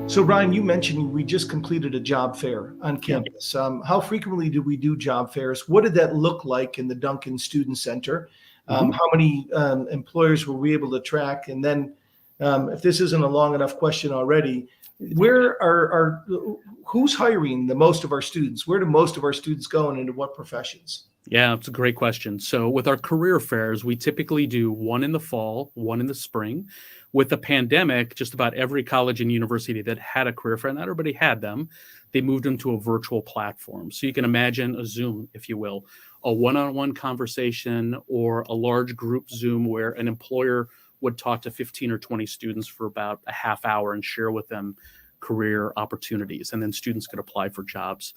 So Ryan, you mentioned we just completed a job fair on campus. How frequently do we do job fairs? What did that look like in the Duncan Student Center? Mhm. How many employers were we able to track? And then, if this isn't a long enough question already, who's hiring the most of our students? Where do most of our students go and into what professions? Yeah, it's a great question. So with our career fairs, we typically do one in the fall, one in the spring. With the pandemic, just about every college and university that had a career fair, not everybody had them, they moved them to a virtual platform. So you can imagine a Zoom, if you will, a one-on-one conversation or a large group Zoom where an employer would talk to 15 or 20 students for about a half hour and share with them career opportunities. And then students could apply for jobs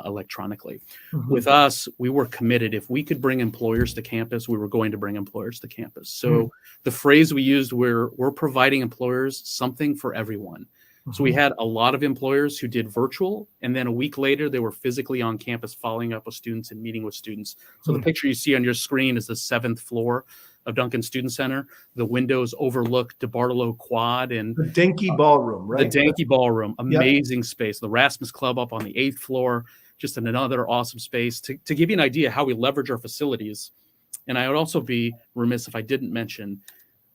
electronically. Mhm. With us, we were committed. If we could bring employers to campus, we were going to bring employers to campus. So the phrase we used, we're providing employers something for everyone. So we had a lot of employers who did virtual, and then a week later, they were physically on campus following up with students and meeting with students. So the picture you see on your screen is the 7th floor of Duncan Student Center. The windows overlook DeBartolo Quad and The Dinky Ballroom, the right? Danky Ballroom, Yep. amazing space. The Rasmus Club up on the 8th floor, just another awesome space. To give you an idea how we leverage our facilities, and I would also be remiss if I didn't mention,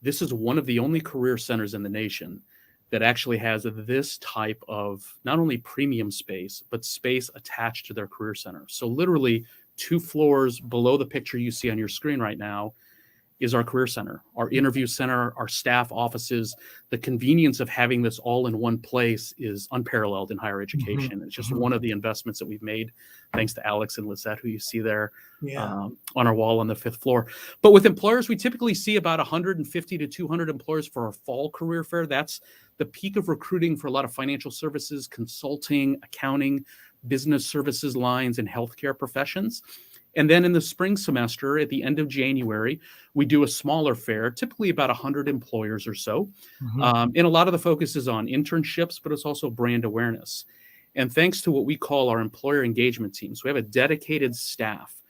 this is one of the only career centers in the nation that actually has this type of not only premium space, but space attached to their career center. So literally 2 floors below the picture you see on your screen right now is our career center, our interview center, our staff offices. The convenience of having this all in one place is unparalleled in higher education. It's just one of the investments that we've made, thanks to Alex and Lisette, who you see there on our wall on the 5th floor. But with employers, we typically see about 150 to 200 employers for our fall career fair. That's the peak of recruiting for a lot of financial services, consulting, accounting, business services lines, and healthcare professions. And then in the spring semester, at the end of January, we do a smaller fair, typically about 100 employers or so. And a lot of the focus is on internships, but it's also brand awareness. And thanks to what we call our employer engagement teams, we have a dedicated staff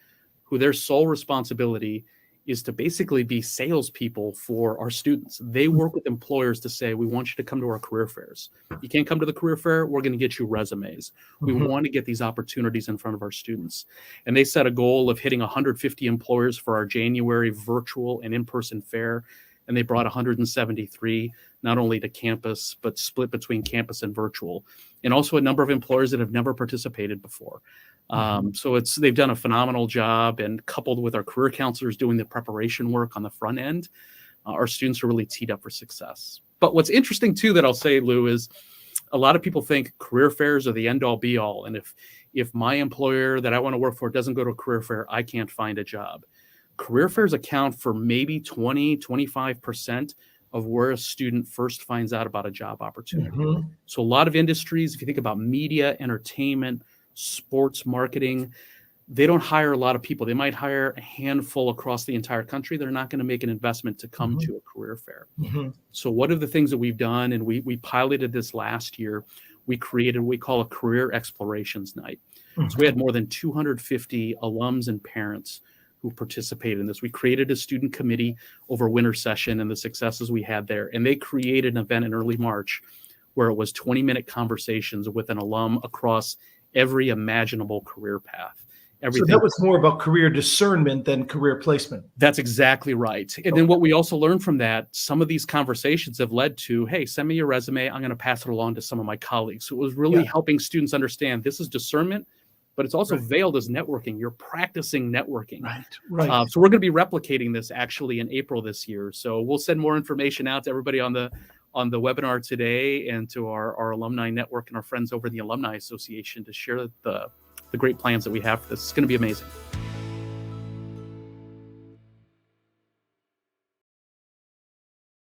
who their sole responsibility is to basically be salespeople for our students. They work with employers to say, we want you to come to our career fairs. You can't come to the career fair, we're going to get you resumes. We want to get these opportunities in front of our students. And they set a goal of hitting 150 employers for our January virtual and in-person fair. And they brought 173, not only to campus, but split between campus and virtual. And also a number of employers that have never participated before. So they've done a phenomenal job, and coupled with our career counselors doing the preparation work on the front end, our students are really teed up for success. But what's interesting too that I'll say, Lou, is a lot of people think career fairs are the end all be all. And if my employer that I want to work for doesn't go to a career fair, I can't find a job. Career fairs account for maybe 20, 25% of where a student first finds out about a job opportunity. So a lot of industries, if you think about media, entertainment, sports marketing, they don't hire a lot of people. They might hire a handful across the entire country. They're not going to make an investment to come to a career fair. So one of the things that we've done, and we piloted this last year, we created what we call a career explorations night. So we had more than 250 alums and parents who participated in this. We created a student committee over winter session and the successes we had there. And they created an event in early March where it was 20-minute conversations with an alum across every imaginable career path. Everything. So that was more about career discernment than career placement. That's exactly right. And then what we also learned from that, some of these conversations have led to, hey, send me your resume. I'm going to pass it along to some of my colleagues. So it was really helping students understand this is discernment, but it's also veiled as networking. You're practicing networking. Right. So we're going to be replicating this actually in April this year. So we'll send more information out to everybody on the webinar today and to our alumni network and our friends over in the Alumni Association to share the great plans that we have for this. It's going to be amazing.